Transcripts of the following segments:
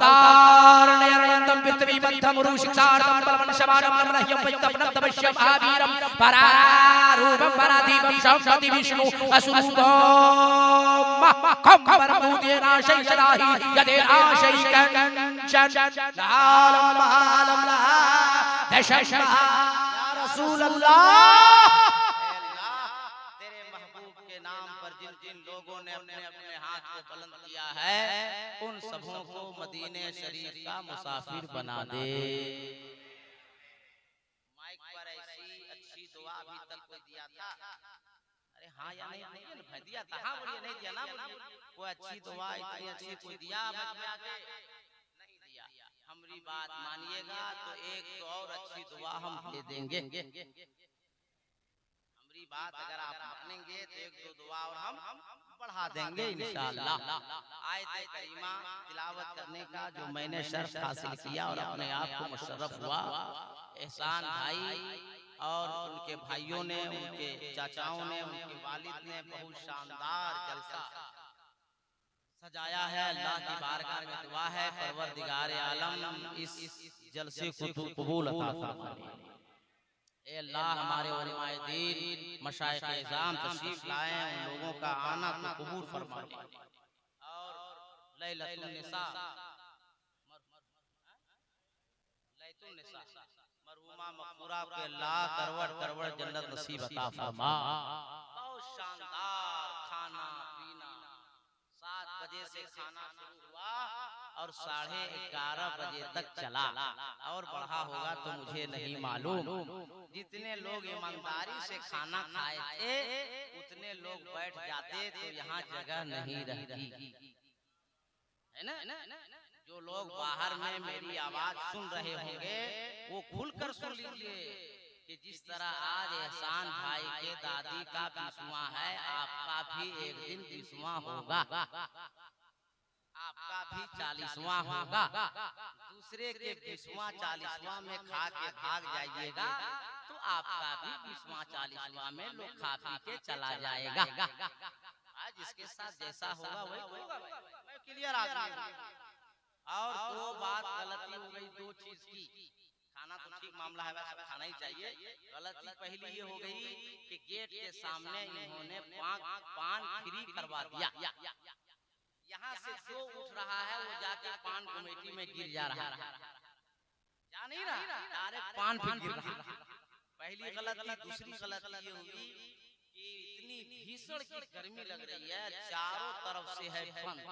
अवतार नयनंदम पृथ्वी मध्यम रुषिक्षार्थम बलवन शवानम नमनह्यम वैतपनम तपस्यम महावीरम परारूपम परादीपम शंभति विष्णु असुरूपम खम्बरभूतेनाशय यदाहि यदेनाशय कंचन लालम महालम लहा दशम या रसूल अल्लाह। जिन लोगों ने अपने अपने हाथ को बुलंद किया है उन सबों को मदीने शरीफ का मुसाफिर बना दे। माइक पर ऐसी अच्छी दुआ अभी तक कोई दिया था? अरे हाँ या नहीं दिया था? हाँ बोलिए, नहीं दिया ना बोलिए। कोई अच्छी दुआ इतनी अच्छी कोई दिया नहीं दिया? हमारी बात मानिएगा तो एक तो और अच्छी दुआ हम दे देंगे। बात अगर आप मानेंगे तो एक दो दुआ और हम बढ़ा देंगे इंशाअल्लाह। आयत करीमा तिलावत करने का जो मैंने शर्फ हासिल किया और अपने आप को मुशर्रफ हुआ, एहसान भाई और उनके भाइयों ने, उनके चाचाओं ने, उनके वालिद ने बहुत शानदार जलसा सजाया है। अल्लाह की बारगाह में दुआ है परवरदिगार आलम इस जलसे को तू कबूल अता फरमा। ए अल्लाह, हमारे उलमाए दीन मशाइख इज़ाम तशरीफ लाए, उन लोगों का आना तो कबूल फरमा ले। और लैलतुन निसा मरहुमा मक़बूरा को अल्लाह करवड़ करवड़ जन्नत नसीब अता फरमा। बहुत शानदार खाना पीना, 7 बजे से खाना शुरू हुआ और 11:30 बजे तक चला, और बढ़ा होगा तो मुझे नहीं मालूम। जितने लोग ईमानदारी से खाना खाए थे उतने लोग बैठ जाते तो यहाँ जगह नहीं रहती, है ना? जो लोग बाहर में मेरी आवाज सुन रहे होंगे वो खुलकर सुन लीजिए कि जिस तरह आज एहसान भाई के दादी का 20वां है, आपका भी एक दिन 20वां होगा, आपका भी 40वां होगा। दूसरे के 20वां 40वां में खा के भाग जाइएगा तो आपका भी 20वां 40वां में लोग खा पी के चला जाएगा। आज इसके साथ जैसा होगा वही होगा। मैं क्लियर आदमी हूं। और दो बात गलती हो गई, 2 चीज की। खाना तो ठीक मामला है, वैसे खाना ही चाहिए। गलती पहली ये हो गई कि गेट के सामने इन्होंने पान फ्री करवा दिया। यहाँ से जो उठ रहा है वो जाके पान कमेटी में गिर जा रहा है, जा नहीं रहा, डायरेक्ट पान पे गिर रहा। पहली गलती। दूसरी गलती ये हुई कि इतनी भीषण की गर्मी लग रही है, चारों तरफ से है बंद।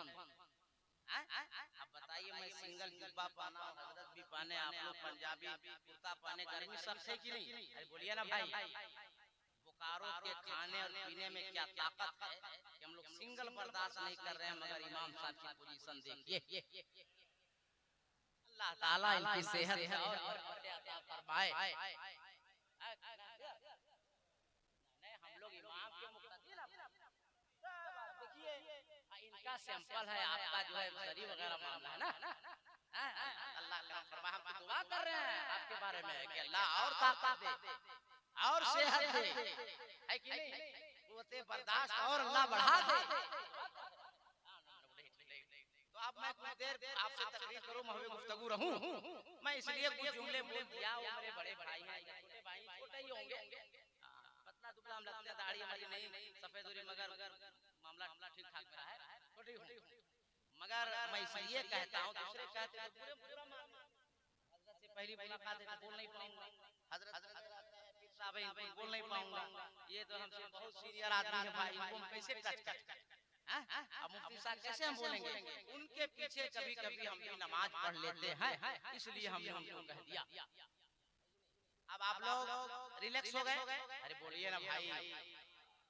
अब बताइए, मैं सिंगल जुब्बा पहना, हजरत भी पहने, आप लोग पंजाबी कुर्ता पहने, गर्मी सबसे की नहीं? अरे बोलिए ना भाई। बोकारो के खाने और पीने में क्या ताकत है कि हम लोग सिंगल बर्दाश्त नहीं कर रहे हैं, मगर इमाम साहब की पोजीशन देखिए। अल्लाह ताला इनकी सेहत और अता फरमाए। हम लोग इमाम के मुक्तदी ना देखिए, इनका सैंपल है, आपका जो है शरीर वगैरह मामला है ना। अल्लाह करम फरमाए। हम दुआ कर रहे हैं आपके बारे में कि अल्लाह और ताकत दे और सेहत दे, है कि नहीं? कुव्वते बर्दाश्त और अल्लाह बढ़ा दे। तो अब मैं कुछ देर आपसे तकरीर करूं, मैं गुफ्तगू रहूं, मैं इसलिए कुछ जुमले बोल दिया। वो मेरे बड़े भाई हैं, छोटे भाई छोटे ही होंगे, पतला दुबला हम लगते हैं, दाढ़ी हमारी नहीं सफेद हो रही, मगर मामला ठीक ठाक मेरा है, छोटी हूं। मगर मैं इसलिए कहता हूं, दूसरे कहते हैं पूरा हजरत से पहली मुलाकात है, बोल नहीं पाऊंगा, हजरत साहब बोल नहीं पाऊंगा, ये तो हमसे बहुत सीनियर आदमी है भाई, इनको हम कैसे टच कर? अब मुफ्ती साहब कैसे हम बोलेंगे? उनके पीछे कभी कभी हम भी नमाज पढ़ लेते हैं, इसलिए हमने उनको कह दिया। अब आप लोग रिलैक्स हो गए? अरे बोलिए ना भाई।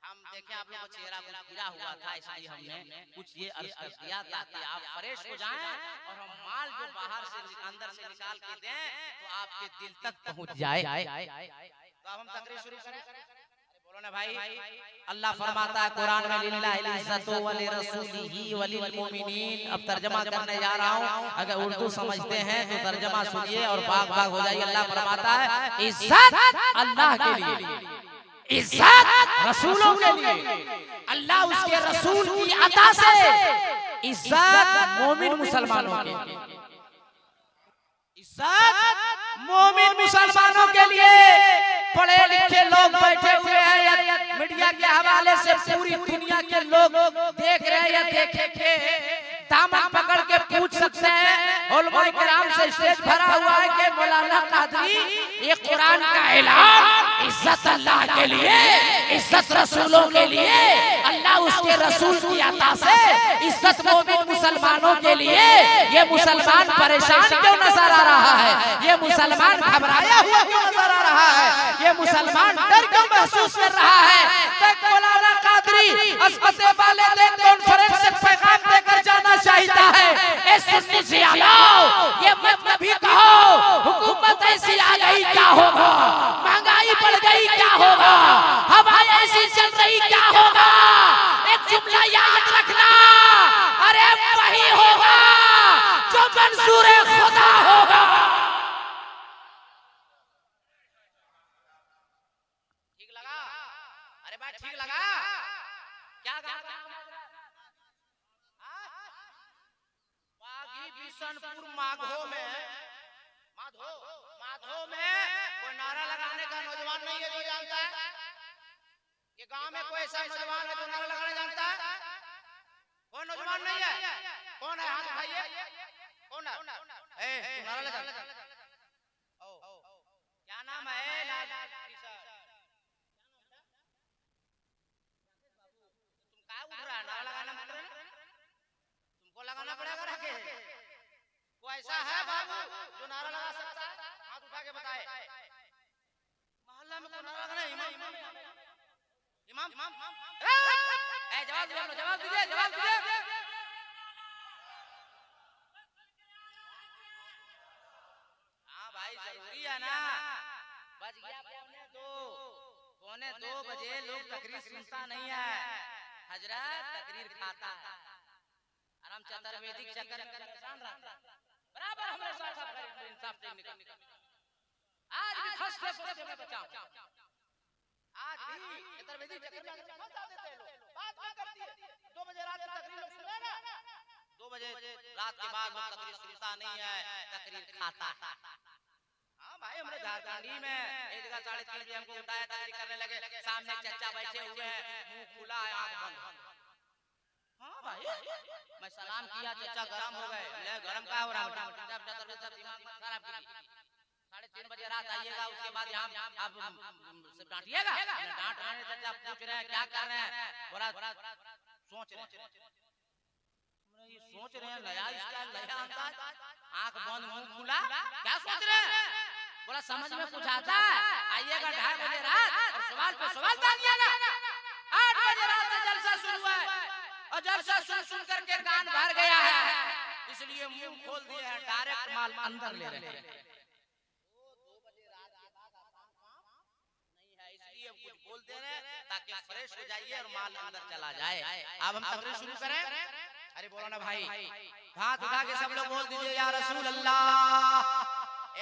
हम देखें आप लोग का चेहरा कुछ गिरा हुआ था, इसलिए हमने कुछ ये अर्ज कर दिया ताकि आप फ्रेश हो जाएं और हम माल जो बाहर से अंदर से निकाल के दें तो आपके दिल तक पहुंच जाए। तो अब हम तकरीर शुरू करें? बोलो ना भाई। अल्लाह फरमाता है कुरान में, लिल्लाहिल इज्जतु व लिरसूलिही व लिलमुमिनीन। अब तर्जमा करने जा रहा हूँ, अगर उर्दू समझते हैं तो तर्जमा सुनिए और बाग बाग हो जाइए। अल्लाह फरमाता है इज्जत अल्लाह के लिए, इज्जत रसूलों के लिए, अल्लाह उसके रसूल की अता से इज्जत मोमिन मुसलमानों के लिए। इज्जत मोमिन मुसलमानों के लिए पढ़े लिखे लोग बैठे हुए हैं या मीडिया के हवाले से पूरी दुनिया के लोग देख रहे हैं या देखेंगे, दामन पकड़ के पूछ सकते हैं। उलमा किराम से स्टेज भरा हुआ है कि मौलाना कादरी ये कुरान का ऐलान इज्जत अल्लाह के लिए, इज्जत रसूलों के लिए, अल्लाह उसके रसूल की अता से इज्जत मोमिन मुसलमानों के लिए, ये मुसलमान परेशान क्यों नजर आ रहा है, ये मुसलमान घबराया हुआ क्यों नजर आ रहा है, ये मुसलमान डर क्यों महसूस कर रहा है। मौलाना कादरी अस्मत वाले दिन कॉन्फ्रेंस से पैगाम देकर जाना चाहता है, ए सुन्नी जियालाओ, ये मत कभी कहो हुकूमत ऐसी आ गई क्या होगा, महंगाई बढ़ गई क्या होगा, हवाएं ऐसी चल रही क्या होगा। एक जुमला याद रखना, अरे वही होगा जो मंजूर खुदा होगा। ठीक लगा? अरे भाई ठीक लगा? क्या गा बिशनपुर माधो में कोई नारा लगाने का नौजवान नहीं है जो जानता है? ये गांव में कोई ऐसा नौजवान है जो नारा लगाने जानता है? कोई नौजवान नहीं है? कौन है? हाथ उठाइए। कौन है? नारा लगा। क्या नाम है? तुम क्या उठ रहा है? नारा लगाना मत रहे, तुमको लगाना पड़ेगा। रखे कोई ऐसा है बाबू जो नारा लगा सकता है? हाथ उठा के बताए। मोहल्ला में कोई नारा लगाना? इमाम जवाब दीजिए। हाँ भाई जरूरी है ना। बज गया पौने दो बजे, लोग तकरीर सुनता नहीं है, हजरत तकरीर खाता है। आराम चतुर्वेदी चक्कर में परेशान रहता है। बराबर हमारे साथ इंसाफ टेक्निक आज भी फर्स्ट में बचाओ। आज भी चतुर्वेदी चक्कर में फंसा देते हैं लोग। बात क्या करती है? 2 बजे रात में तकरीर लोग सुने ना, 2 बजे रात के बाद वो तकरीर सुनता नहीं है, तकरीर खाता है। हाँ भाई हमारे झारखंडी में एक जगह 3:30 बजे हमको उठाया, तकरीर करने लगे, सामने चचा बैठे हुए हैं, मुंह खुला है, आंख बंद। हाँ भाई मैं सलाम किया, चचा गरम हो गए। ले गरम का हो रहा है? जब दिमाग मत खराब कीजिए। 3:30 बजे रात आइएगा, उसके बाद यहाँ आप डांटिएगा। डांट रहे हैं, चचा पूछ रहे हैं क्या कर रहे हैं, बोला सोच रहे हैं नया स्टाइल, नया अंदाज, आंख बंद मुंह खुला, क्या सोच रहे हैं? बोला समझ में कुछ आता है? आइएगा 2:30 बजे रात और सवाल पे सवाल डालिएगा। 8 बजे रात से जलसा शुरू हुआ है और जलसा सुन करके कान भर गया है, इसलिए मुंह खोल दिए हैं, डायरेक्ट माल अंदर ले रहे हैं। 2 बजे रात के बाद नहीं है, इसलिए कुछ बोल दे रहे हैं ताकि फ्रेश हो जाइए और माल अंदर चला जाए। अब हम तकरीर शुरू करें। अरे बोलो ना भाई, हाथ उठा के सब लोग बोल दीजिए या रसूल अल्लाह।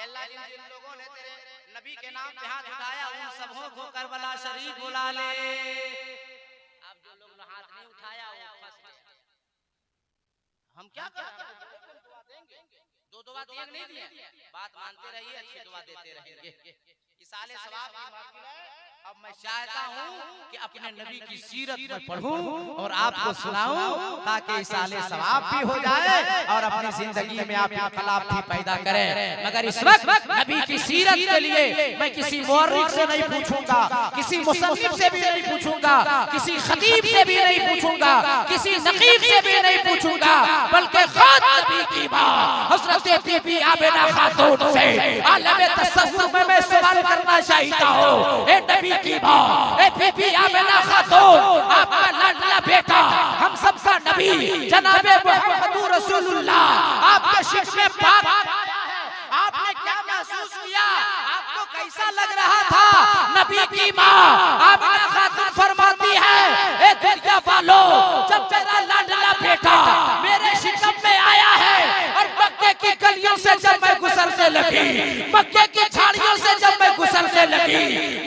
अल्लाह जिन लोगों ने तेरे नबी के नाम पे हाथ उठाया उन सबों को करबला शरीफ बुला ले। अब जो लोग हाथ नहीं उठाया वो फंस गए। हम क्या करें? दो दुआ दिए नहीं दिए, बात मानते रहिए, अच्छी दुआ देते रहेंगे। इसाले सवाब की महफिल है। अब मैं चाहता हूँ कि अपने नबी की सीरत में पढ़ूं और आपको सुनाऊं ताकि इसाले सवाब भी हो जाए और अपनी जिंदगी में आप इख्तिलाफ भी पैदा करें। मगर इस वक्त नबी की सीरत के लिए मैं किसी मौर्रिख से नहीं पूछूंगा, किसी मुसन्निफ से भी नहीं पूछूंगा, किसी खतीब से भी नहीं पूछूंगा, किसी नकीब से भी नहीं पूछूंगा, बल्कि खुद नबी की मां हजरत बीबी आमिना खातून से आलम तसव्वुफ में मैं सवाल करना चाहता हूँ। ए नबी की मां, ए बीबी आमिना खातून, आपका लाडला बेटा, हम सबका नबी जनाबे मुहम्मदुर रसूलुल्लाह आपके शिकवे पाक आपने क्या महसूस किया? आपको कैसा लग रहा था? नबी की मां आमिना खातून फरमाती है, ए दुनिया वालों, जब मेरा लाडला बेटा मेरे शिकम में आया है और मक्के की गलियों से जब मैं गुजरने लगी, मक्के की झाड़ियों से जब मैं गुजरने लगी,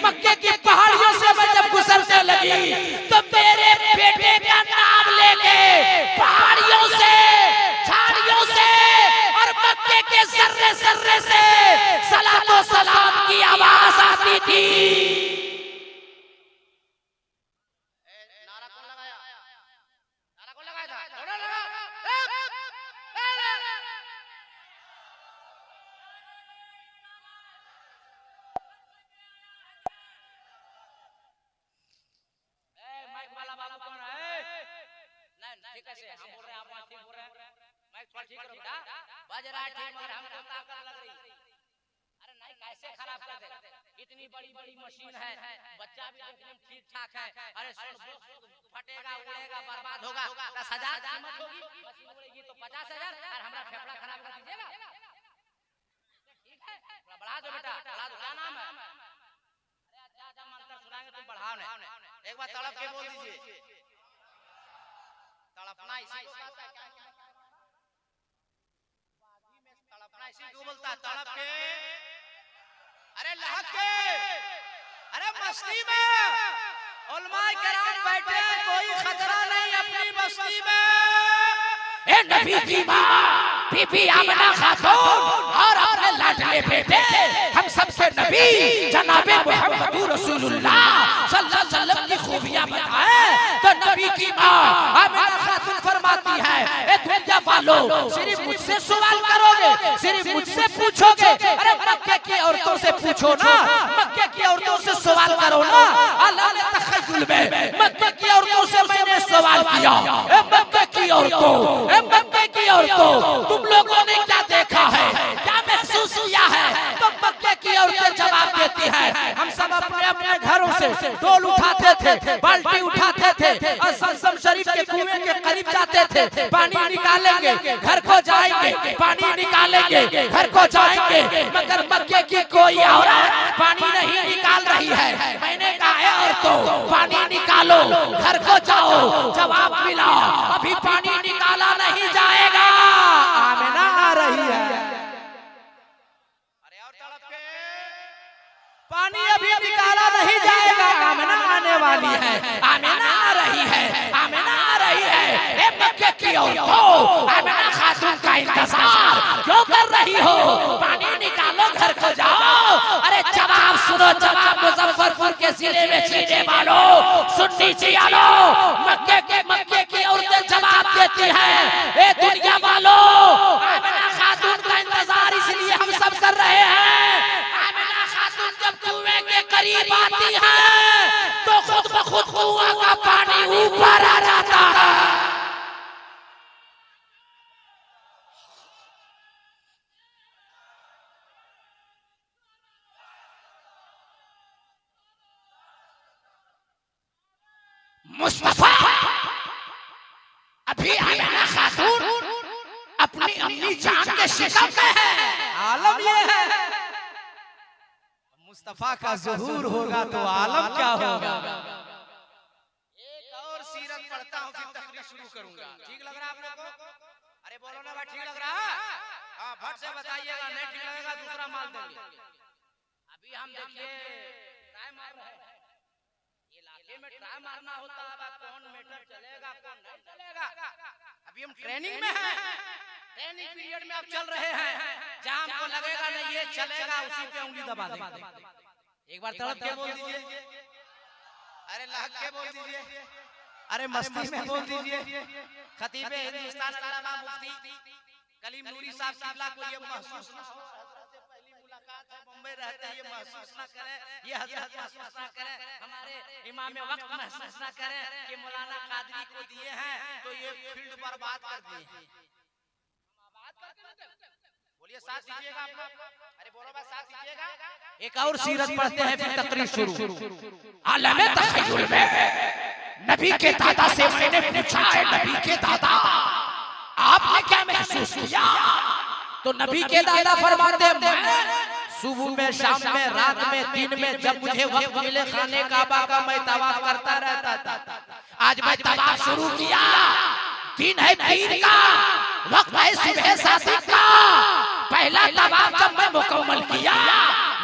मक्के की पहाड़ियों से मैं जब गुजरने लगी, तो मेरे बेटे का नाम लेके पहाड़ियों से, झाड़ियों से और मक्के मक्के के जर्रे जर्रे से सलातो सलाम की आवाज आती थी। नारा कौन लगाया? नारा कौन लगाया था? कौन लगा? माइक वाला बाबू कौन है? नहीं ठीक है, हम बोल रहे हैं, आप ठीक बोल रहे हैं। माइक थोड़ा ठीक करो बेटा, बज रहा है ठीक, मगर हमको ताकत लग रही। अरे नहीं, कैसे खराब कर दे? इतनी बड़ी बड़ी मशीन है, बच्चा भी देखने में ठीक ठाक है। अरे फटेगा, उड़ेगा, बर्बाद होगा। 10,000 कीमत होगी, मशीन उड़ेगी तो 50,000, और हमारा फेफड़ा खराब कर दीजिएगा। ठीक है, थोड़ा बढ़ा दो बेटा, बढ़ा दो। क्या नाम है? अरे अच्छा मंत्र सुनाएंगे, तुम बढ़ाओ नहीं। एक बार तड़प के बोल दीजिए। तड़पना इसी को कहता है। क्या तड़पना इसी को बोलता है, तड़प के, अरे लहक के, अरे मस्ती में उलमाए किराम बैठे, कोई खतरा नहीं अपनी बस्ती में। ए नबी की माँ बीबी आमना खातून और अपने लाडले बेटे हम सबसे नबी जनाबे मुहम्मद रसूलुल्लाह सल्लल्लाहु अलैहि वसल्लम की खूबियां बताए तो नबी की माँ आमना खातून फरमाती है, ए दुनिया वालों सिर्फ मुझसे सवाल करोगे, सिर्फ मुझसे पूछोगे? अरे मक्के की औरतों से पूछो ना, मक्के की औरतों से सवाल करो ना। अल्लाह ने तखय्युल में मक्के की औरतों से मैंने सवाल किया, ए मक्के की औरतों, ए मक्के की औरतों, तुम लोगों ने क्या देखा है, क्या महसूस किया है? तो मक्के की औरतें जवाब देती है, हम सब अपने अपने घरों से डोल उठाते थे, बाल्टी उठाते थे और ज़मज़म शरीफ के कुएं के करीब जाते थे, पानी निकालेंगे घर को जाएंगे, पानी निकालेंगे घर को जाएंगे। मगर मक्के की कोई औरत पानी नहीं निकाल रही है। मैंने कहा है औरतों पानी निकालो, घर को जाओ। जवाब मिला अभी पानी निकाला नहीं जाएगा, आमिना आ रही है। अरे और तड़प के, पानी अभी निकाला नहीं जाएगा, आमिना आने वाली है, आमिना आ रही है, आमिना आ रही है। ए मक्के की औरतों, आमिना खातून का इंतजार क्यों कर रही हो? पानी निकालो, घर को जाओ। अरे जवाब सुनो, जवाब मुजफ्फरपुर के जिले में जीने वालों सुन लीजिए। मक्के की औरतें जवाब देती हैं, ए दुनिया वालों आमिना खातून का इंतजार इसलिए हम सब कर रहे हैं। आमिना खातून जब कुएं के करीब आती है तो खुद ब खुद कुआं का पानी ऊपर आ जाता है। मुस्तफा अभी आमिना खातून अपनी अम्मी जान के शिकम में है। आलम ये है, मुस्तफा का ज़ुहूर होगा तो आलम क्या होगा। एक और सीरत पढ़ता हूँ, फिर तकरीर शुरू करूंगा। ठीक लग रहा है आप लोगों को? अरे बोलो ना भाई, ठीक लग रहा है? हाँ फट से बताइएगा, नहीं ठीक लगेगा दूसरा माल देंगे। अभी हम देखिए ट्राई मार रहे हैं, इलाके में ट्राई मारना होता है, कौन मीटर चलेगा कौन नहीं चलेगा। अभी हम ट्रेनिंग में हैं, ट्रेनिंग पीरियड में आप चल रहे हैं। जहां हमको लगेगा ना ये चलेगा, उसी पे उंगली दबा देंगे। एक बार तड़प के बोल दीजिए, अरे लहक के बोल दीजिए, अरे मस्ती में बोल दीजिए। खतीबे हिंदुस्तान अल्लामा मुफ्ती कलीम नूरी साहब किबला को ये महसूस ना हो, पहली मुलाकात है, मुंबई रहते हैं, ये महसूस ना करें, ये हजरत महसूस ना करें, हमारे इमाम वक्त महसूस ना करें कि मौलाना कादरी को दिए हैं तो ये फील्ड बर्बाद कर दिए। बोलिए साथ दीजिएगा आप लोग, अरे बोलो बस साथ दीजिएगा। एक और सीरत पढ़ते हैं फिर तकरीर शुरू। आलमे तखय्युल में नबी के दादा से मैंने पूछा, है नबी के दादा आपने क्या महसूस किया? तो नबी के दादा फरमाते, मैं सुबह में, शाम में, रात में, दिन में जब मुझे वक्त मिले खाने काबा का मैं तवाफ करता रहता था। आज मैं तवाफ शुरू किया, दिन है पीर का, वक्त है सुबह सादिक का। पहला तवाफ जब मैं मुकम्मल किया,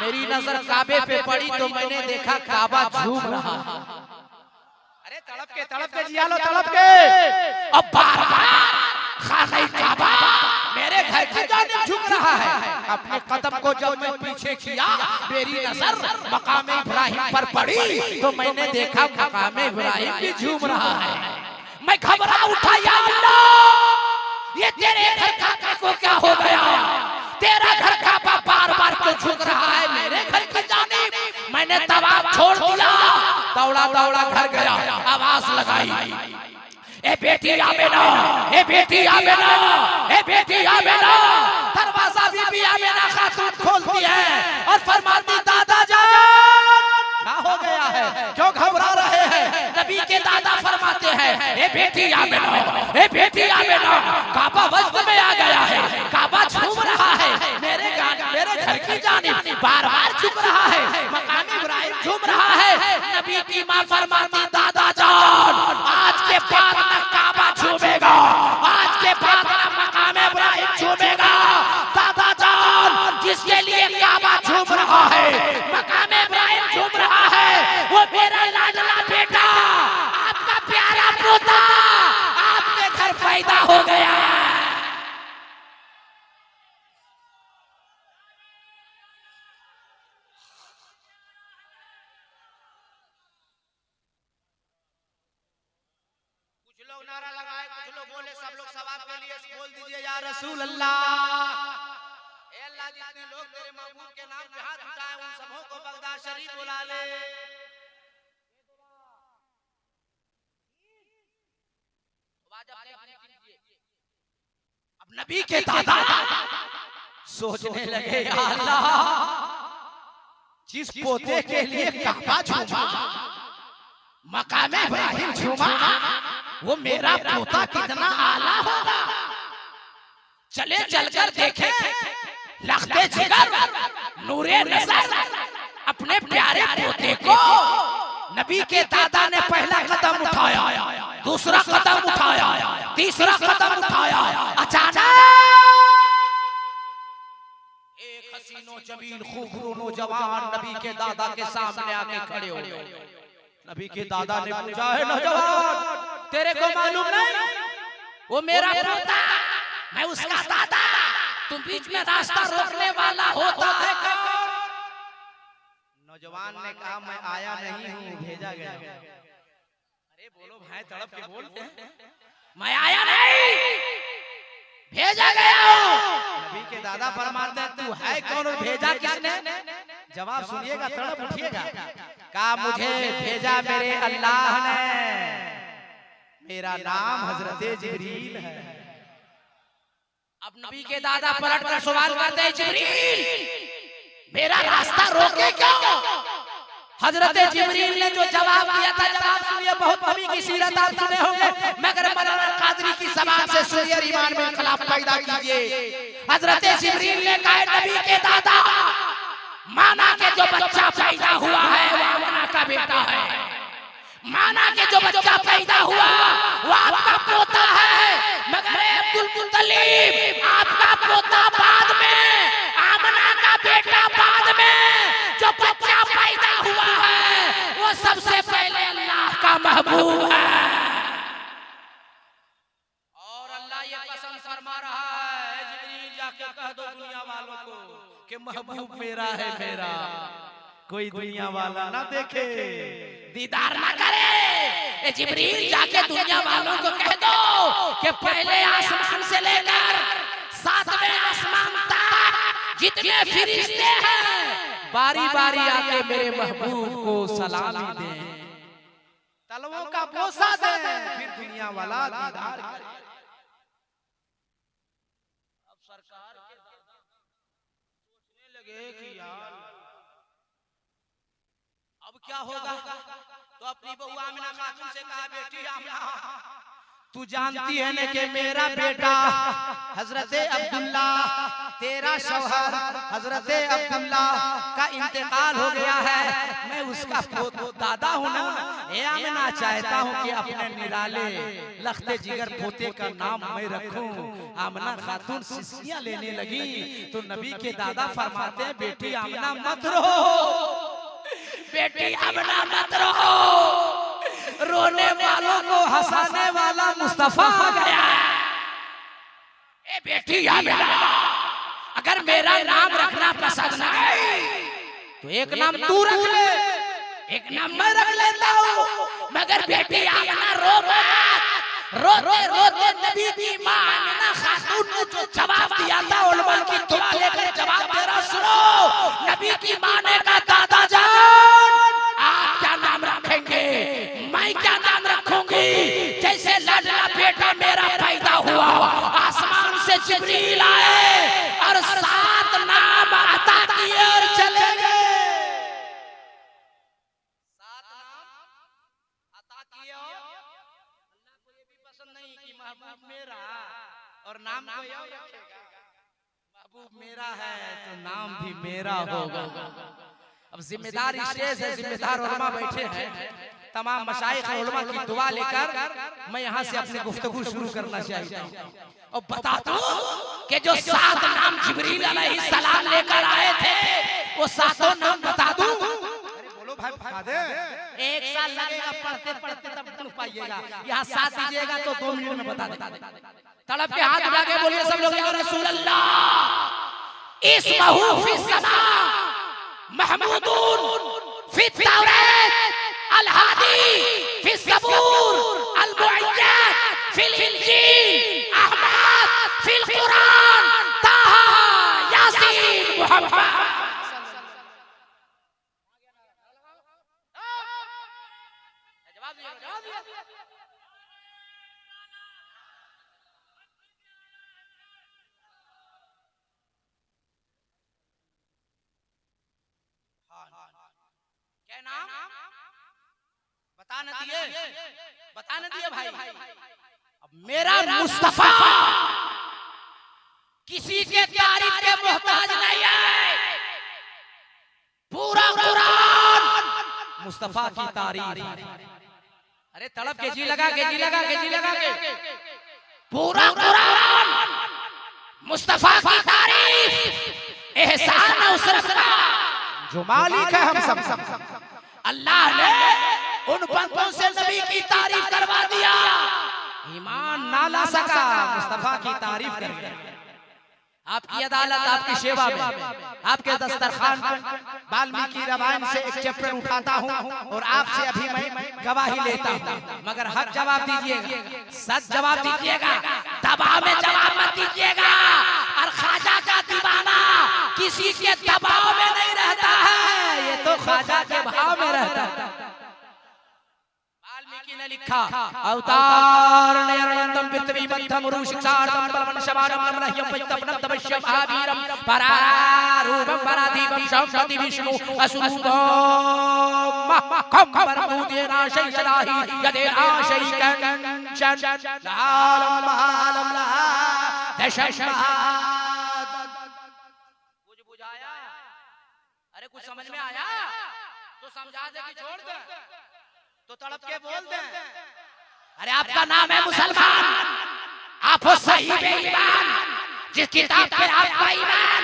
मेरी नजर काबे पे पड़ी तो मैंने देखा काबा झूम रहा। अरे तड़प के जिया लो, तड़प के। अब बार बार खाने काबा मेरे घर की जानिब झुक रहा अपने कदम को जब मैं पीछे किया, मेरी नजर मकाम इब्राहिम पर पड़ी तो मैंने देखा मकाम इब्राहिम भी झूम रहा है। मैं घबरा उठा, या अल्लाह ये तेरे घर काबा को क्या हो गया? तेरा घर काबा बार बार क्यों झुक रहा है मेरे घर की जानिब? मैंने तवाफ छोड़ दिया, दौड़ा दौड़ा घर गया, आवाज लगाई, ए बेटी आमिना, ए बेटी आमिना, ए बेटी आमिना। दरवाजा बीबी आमिना खातून खोलती है और फरमाती, दादा जान क्या हो गया है, क्यों घबरा रहे हैं? नबी के दादा फरमाते हैं, ए बेटी आमिना, ए बेटी आमिना, काबा वजद में आ गया है, काबा झूम रहा है, मेरे घर की जानिब बार बार झुक रहा है, मकाम इब्राहिम झूम रहा है। नबी की माँ फरमाती, दादा जान आज के बाद न काबा झूमेगा, आज के बाद न मकाम इब्राहिम झूमेगा। दादा जान जिसके लिए काबा झूम रहा है, मकाम इब्राहिम झूम रहा है, वो मेरा लाडला बेटा, आपका प्यारा पोता आपके घर पैदा हो गया। कुछ लोग नारा लगाए, कुछ लोग बोले, सब लोग सवाब के लिए बोल दीजिए या रसूल अल्लाह। ए अल्लाह, जितने लोग तेरे महबूब के नाम पे हाथ उठाए उन सबों को बगदाद शरीफ बुला ले। अब नबी के दादा सोचने लगे, या अल्लाह जिस पोते के लिए काबा झूमा, मकाम इब्राहिम झूमा, वो मेरा पोता कितना आला होगा। चले चलकर देखे, लखते जिगर, नूरे नजर अपने प्यारे पोते को। नबी के दादा ने पहला कदम उठाया, दूसरा कदम उठाया, तीसरा कदम उठाया। अचानक एक हसीनो जमील खूबरू नौजवान नबी के दादा के सामने आके खड़े हो गए। नबी के दादा ने पूछा, है नौजवान तेरे को मालूम नहीं वो मेरा पोता, मैं उसका दादा, तुम बीच में रास्ता रोकने वाला होता है कौन? नौजवान ने कहा, मैं आया नहीं हूँ, भेजा गया। अरे बोलो भाई, तड़प के बोलते हैं, मैं आया नहीं, भेजा गया हूँ। नबी के दादा फरमाते हैं, तू है कौन और भेजा किसने? जवाब सुनिएगा, तड़प उठिएगा। कहा, मुझे भेजा मेरे अल्लाह ने, मेरा नाम हजरत जिब्रील है। अब नबी के दादा पलट कर सवाल करते हैं, जिब्रील मेरा रास्ता रोके क्यों? हजरत जिब्रील ने जो जवाब दिया था, जवाब सुनिए, बहुत नबी की सीरत आप सुने होंगे, मगर मौलाना कादरी की ज़बान से सुनिए, ईमान में इनकलाब पैदा कीजिए। हजरत जिब्रील ने कहा, नबी के दादा माना के जो बच्चा पैदा हुआ है वो आमना का बेटा है, माना के जो बच्चा पैदा हुआ वो आपका पोता है, मगर अब्दुल मुत्तलिब आपका पोता बाद में, आमना का बेटा बाद में, जो बच्चा पैदा हुआ है वो सबसे पहले अल्लाह का महबूब है। और अल्लाह ये पसंद फरमा रहा है, जिब्रील जाके कह दो दुनिया वालों को कि महबूब मेरा है, मेरा कोई दुनिया वाला ना देखे, दीदार ना करे। जिब्रील जाके दुनिया वालों को कह दो कि पहले आसमान से लेकर 7वें आसमान तक जितने फरिश्ते हैं बारी बारी आके मेरे महबूब को सलामी दें, तलवों का बोसा दें, फिर दुनिया वाला दीदार करे। अब सरकार सोचने लगे कि यार अब क्या होगा, तो अपनी बहू आमिना खातून से कहा, बेटी आमिना तू जानती है ना कि मेरा बेटा हजरत अब्दुल्ला, तेरा शौहर हजरत अब्दुल्ला का इंतकाल हो गया है, मैं उसका दादा हूँ ना। ए आमिना, चाहता हूँ कि अपने निराले लखते जिगर पोते का नाम मैं रखूं। आमिना खातून सिसकियां लेने लगी तो नबी के दादा फरमाते हैं, बेटी आमिना मत रो, बेटी आमिना मत रो, रोने वालों को हंसाने वाला मुस्तफा आ गया। ए बेटी आमिना, अगर मेरा नाम पसंद नहीं तो एक नाम तू रख ले, एक नाम मैं रख लेता हूँ। मगर बेटी आमना रो रोते रोते नबी की माँ आमिना खातून ने जो जवाब दिया था उलमा की दुआ लेकर जवाब दे रहा, सुनो। नबी की माँ ने कहा, दादा जान आप क्या नाम रखेंगे? मैं क्या नाम रखूंगी? जैसे लाडला बेटा मेरा पैदा हुआ, आसमान से जिब्रील आए और 7 नाम अता किए और चले गए। 7 नाम अता किए हो। अल्लाह को ये भी पसंद नहीं कि महबूब मेरा और नाम कोई और रखेगा। महबूब मेरा है तो नाम भी मेरा होगा। अब जिम्मेदार स्टेज है, जिम्मेदार उलमा बैठे हैं, तमाम मशाइख और उलमा की दुआ लेकर मैं यहाँ से अपनी गुफ्तगू शुरू करना चाहता हूँ। और बता दो कि जो 7 नाम जिब्रील अलैहिस्सलाम लेकर आए थे वो 7 नाम बता दूं? अरे बोलो भाई, बता दे। 1 साल लगेगा पढ़ते पढ़ते तब सुन पाइएगा। यहाँ 7 दीजिएगा तो 2 मिनट में बता दे। तड़प के हाथ उठा के बोलिए सब लोग, या रसूल अल्लाह इस्महू फी समा महमूदुन फी तौरात अल-हादी फी ज़बूर अल-मुअय्यद फिल इंजील अहमद फिल कुरान ताहा यासीन मुहम्मद। जवाब दिया। क्या नाम बता न दिए भाई। अब मेरा मुस्तफा किसी के तारीफ के मोहताज नहीं है। पूरा कुरान मुस्तफा की तारीफ। अरे तड़प के जी लगा के पूरा कुरान मुस्तफा की तारीफ, एहसान उसरत का जो मालिक है हम सब। अल्लाह ने उन बंदों से नबी की तारीफ करवा दिया, ईमान ना ला सका, मुस्तफा की तारीफ कर गया। आपकी अदालत, आपकी सेवा में, आपके दस्तरखान पर वाल्मीकि रामायण से एक चैप्टर उठाता हूँ और आपसे अभी मैं गवाही लेता हूँ। मगर हक जवाब दीजिएगा, सच जवाब दीजिएगा, दबाव में जवाब मत दीजिएगा। और ख्वाजा का दीवाना किसी के दबाव में नहीं रहता है, ये तो ख्वाजा के भाव में रहता है। वाल्मीकि ने लिखा, अवतार नयनंदम पृथ्वी मध्यम रुषिक्षार्तम बलवन शमानम नमलह्यम वैतपनम तपस्यम महावीरम परारूपम परादीपम शम्पति विष्णु असुरूपम कंबरमूदेनाशै सदाहि यदेनाशै कंचन लालम महालम लहा दशमहाद। कुछ बुझाया? अरे कुछ समझ में आया तो समझा दे कि छोड़ दे, तो तड़प के बोल दे। अरे आपका नाम है मुसलमान, आप हो सही बेईमान। जिस किताब पे आपका ईमान,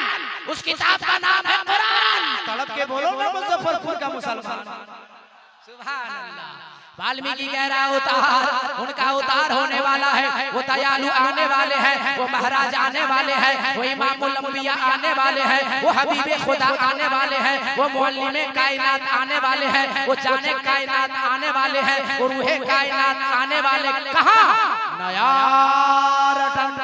उस किताब का नाम है कुरान। तड़प के बोलो ना मुजफ्फरपुर का मुसलमान। सुभान अल्लाह। वाल्मीकि कह रहा उतार, उनका उतार होने वाला है, वो दयालु आने वाले हैं, वो महाराज आने वाले हैं, वो इमामुल अंबिया आने वाले हैं, वो हबीबे खुदा आने वाले हैं, वो मुअल्लिमे कायनात आने वाले हैं, वो जाने कायनात आने वाले हैं, वो रूहे कायनात आने वाले। कहाँ? नयार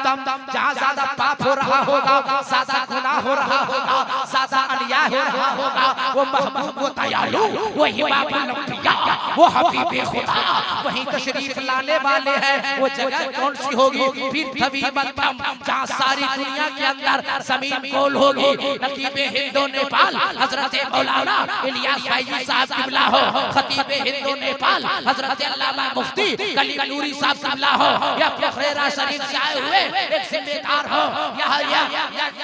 टम जहाँ ज्यादा पाप हो रहा होगा, ज्यादा गुनाह हो रहा होगा, ज्यादा अन्याय हो रहा होगा, वो महबूब, वो दयालु, वो इमामुल अंबिया, वो हबीबे खुदा वहीं तशरीफ लाने वाले हैं। वो जगह कौन सी होगी? पृथ्वी मध्यम, जहाँ सारी दुनिया के अंदर जमीन गोल होगी। नकीबे हिंदो नेपाल हजरत मौलाना इलियास फैजी साहब किबला हो, खतीबे हिंदो नेपाल हजरत अल्लामा मुफ्ती कलीम नूरी साहब किबला हो, या फखरेरा शरीफ से आए हुए एक जिम्मेदार हो, या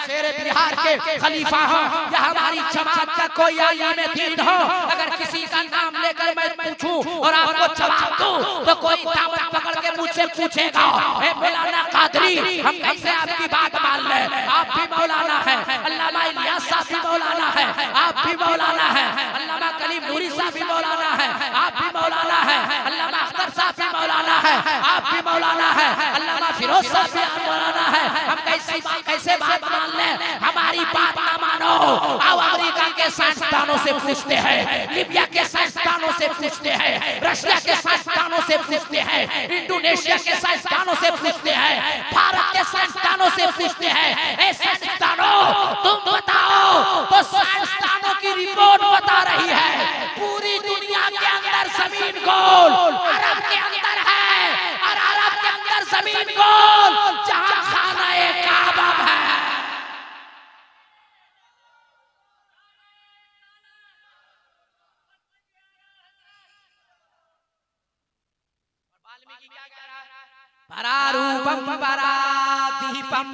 शेरे बिहार के खलीफा हो, या हमारी जमात का कोई आलिम दीन हो, अगर किसी का नाम लेकर मैं पूछूं और आपको जवाब दूं तो कोई दामन पकड़ के मुझसे पूछेगा, ए मौलाना कादरी हम कैसे आपकी बात मान ले? आप भी मौलाना है, अल्लामा इलियास साहब भी मौलाना है, आप भी मौलाना है, अल्लामा कलीम नूरी साहब भी मौलाना है, आप भी मौलाना है, अल्लामा अख्तर साहब भी मौलाना है, आप भी मौलाना है, अल्लामा फिरोज साहब भी मौलाना है। हम कैसे बात मान ले? हमारी बात ना मान मानो, आओ अमेरिका के साइंसदानों से पूछते हैं, लीबिया के साइंसदानों से पूछते हैं, रशिया के साइंसदानों से पूछते हैं, इंडोनेशिया के साइंसदानों से पूछते हैं, भारत के साइंसदानों से पूछते हैं, ऐ साइंसदानों तुम बताओ, तो साइंसदानों की रिपोर्ट बता रही है पूरी दुनिया के अंदर जमीन गोल अरब के अंदर है, और अरब के अंदर जमीन गोल जहां खाना-ए काबा है। परारूपम परादीपम,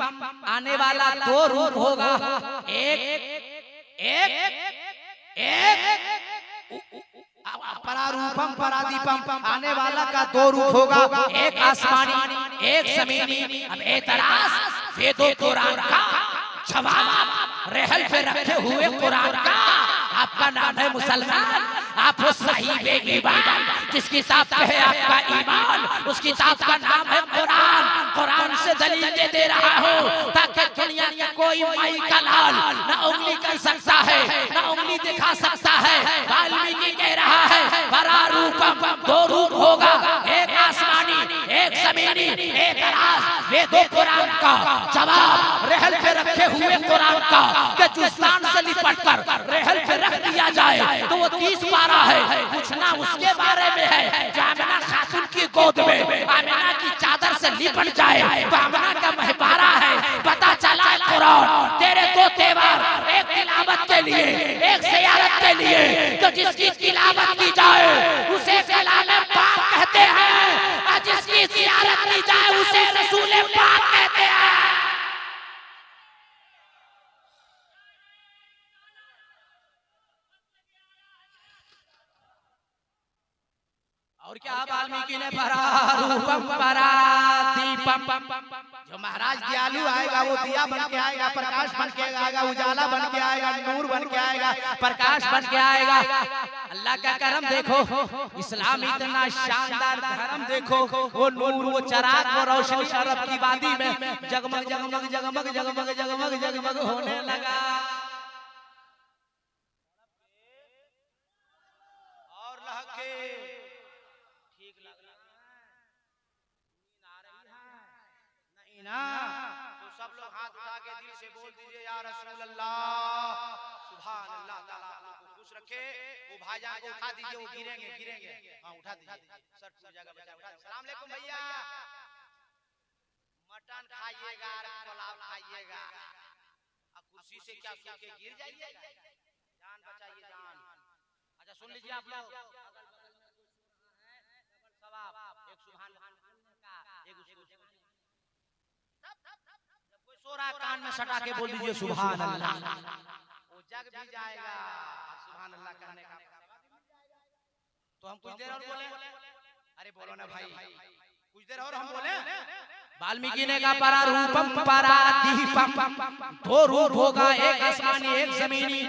आने वाला दो रूप होगा, परारूपम परादीपम, आने वाला का दो रूप होगा, एक आसमानी एक जमीनी। अब एतराज वेदों कुरान का जवाब रहल पे रखे हुए कुरान का। आपका नाम है मुसलमान, आप हो साहिबे ईमान, जिस किताब पे है आपका ईमान उस किताब का नाम है कुरान। कुरान से दलील दे रहा हूँ ताकि दुनिया का कोई माई का लाल न उंगली कर सकता है न उंगली दिखा सकता है। वाल्मीकि कह रहा है परारूपम, दो रूप होगा, एक आसमानी एक जमीनी। एतराज वेदों कुरान का जवाब रहल पे रखे हुए कुरान का कि जुस्तान से लिपट कर रहल पे रख दिया जाए तो वो 30 पारा है। पूछना उसके बारे में है जो आमिना खातून की गोद में आमिना की चादर से लिपट जाए तो आमिना का महपारा है। पता चला कुरान तेरे दो तेवर, एक तिलावत के लिए एक ज़ियारत के लिए, तो जिसकी तिलावत की जाए उसे कलाम पाक कहते हैं और जिसकी ज़ियारत की जाए उसे रसूल पाक कहते हैं। और क्या वाल्मीकि ने परारूपम परादीपम, जो महाराज दयालु आएगा वो दिया बन के आएगा, प्रकाश बन के आएगा, उजाला बन के आएगा, नूर बन के आएगा, प्रकाश बन के आएगा। अल्लाह का करम देखो, इस्लाम इतना शानदार धर्म देखो, वो नूर वो चराग वो रोशनी अरब की वादी में जगमग जगमग जगमग जगमग जगमग जगमग होने लगा। और लहके ना तो सब लोग हाथ उठा के दिल से बोल दीजिए या रसूल अल्लाह। सुभान अल्लाह, ताला आप लोग को खुश रखे। वो भाईजान को उठा दीजिए, वो गिरेंगे गिरेंगे। हाँ उठा दीजिए, सर पूजा का बच्चा उठा। अस्सलाम वालेकुम भैया, मटन खाइएगा पुलाव खाइएगा, अब कुर्सी से क्या सो के गिर जाइएगा, जान बचाइए जान। अच्छा सुन लीजिए आप लोग, सवाब एक सुभान का एक सोरा कान में सटा के बोल दीजिए सुभान अल्लाह, वो जग भी जाएगा। सुभान अल्लाह कहने का तो हम कुछ देर और बोले, अरे बोलो ना भाई, कुछ देर और हम बोले। वाल्मीकि ने कहा परारूपम परादीपम, दो रूप होगा, एक आसमानी एक जमीनी।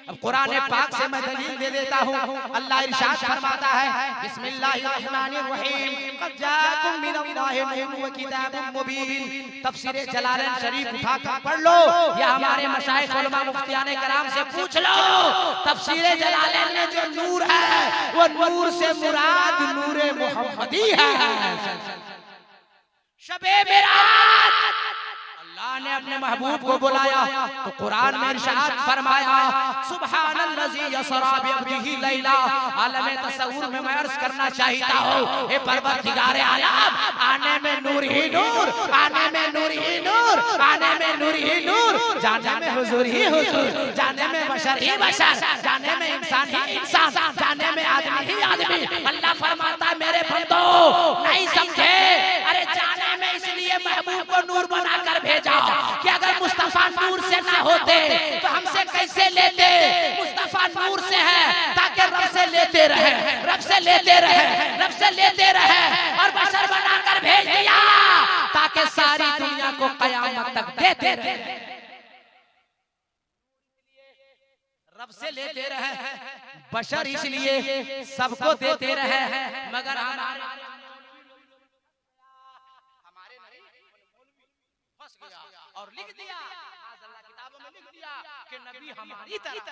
अब कुरान पाक से मैं दलील दे देता हूँ। अल्लाह इरशाद फरमाता है बिस्मिल्लाहिर्रहमानिर्रहीम, क़द जाअकुम मिनल्लाहि नूरुन व किताबुम मुबीन। तफसीर जलालैन शरीफ उठा कर पढ़ लो या हमारे मशाइख उलमा मुफ्तियाने कराम से पूछ लो। तफसीर जलालैन में जो नूर है वो नूर से मुराद नूरे मोहम्मदी है। शबे मेराज अल्लाह ने अपने महबूब को बुलाया तो कुरान में इरशाद फरमाया सुब्हानल्लज़ी यसरा बिअब्दिही लैला। आलम तसव्वुर में मैं अर्ज करना चाहता हूँ, हे परवरदिगार आलम, आने में नूर ही नूर, आने में नूर ही नूर, आने में नूर ही नूर, जाने में हुजूर ही हुजूर, जाने में बशर ही बशर, जाने में इंसान ही इंसान, जाने में आदमी ही आदमी। अल्लाह फरमाता मेरे बंदो नहीं समझे, अरे जाने में इसलिए महबूब को नूर बनाकर भेजा कि अगर मुस्तफा नूर से ना होते तो हमसे कैसे लेते। मुस्तफा नूर से है ताकि रब से लेते रहे, रब से लेते रहे, रब से लेते रहे, और बशर बनाकर भेज दिया ताकि सारी दुनिया को कयामत तक देते रहे, रब से लेते रहे। बशर इसलिए सबको देते रहे, मगर हमारे और लिख दिया, अल्लाह किताबों में लिख दिया कि नबी हमारी तरह,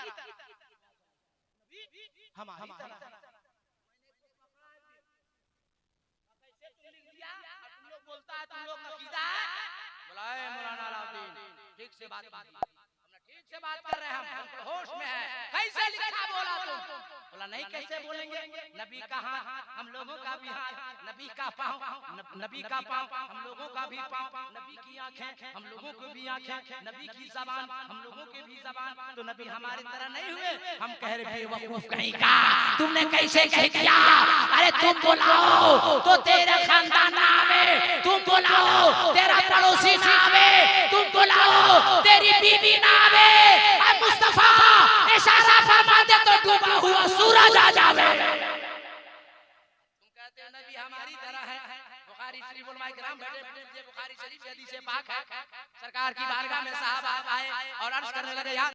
हमारी तरह। तुम लोग बोलता है, तुम लोग अकीदा है, बुलाए मौलाना अलाउद्दीन, ठीक से बात, हमने ठीक से बात कर रहे हैं, हम होश में है। कैसे लिखा बोला तुम? बोला नहीं, कैसे बोलेंगे? नबी का हाथ हम लोगों का भी हाथ, नबी का पाँव नबी का पाँव हम लोगों का भी पाँव, नबी की आंखें हम लोगों को भी आंखें, नबी की ज़बान हम लोगों के भी ज़बान, तो नबी हमारी तरह नहीं हुए? हम कह रहे बेवकूफ कहीं का, तुमने कैसे कह दिया? अरे तुम बुलाओ तो तेरा खानदान ना आवे, तुम बुलाओ तेरा पड़ोसी ना आवे, तुम बुलाओ तेरी बीवी ना आवे, अब मुस्तफा इशारा फरमा दे तो डूबा हुआ सूरज आ जावे। तुम कहते हो नबी हमारी तरह है। बुखारी शरीफ उलमाए किराम बैठे बुखारी शरीफ हदीस पाक है, सरकार की बारगाह में साहब आए और अर्ज करने लगे, यार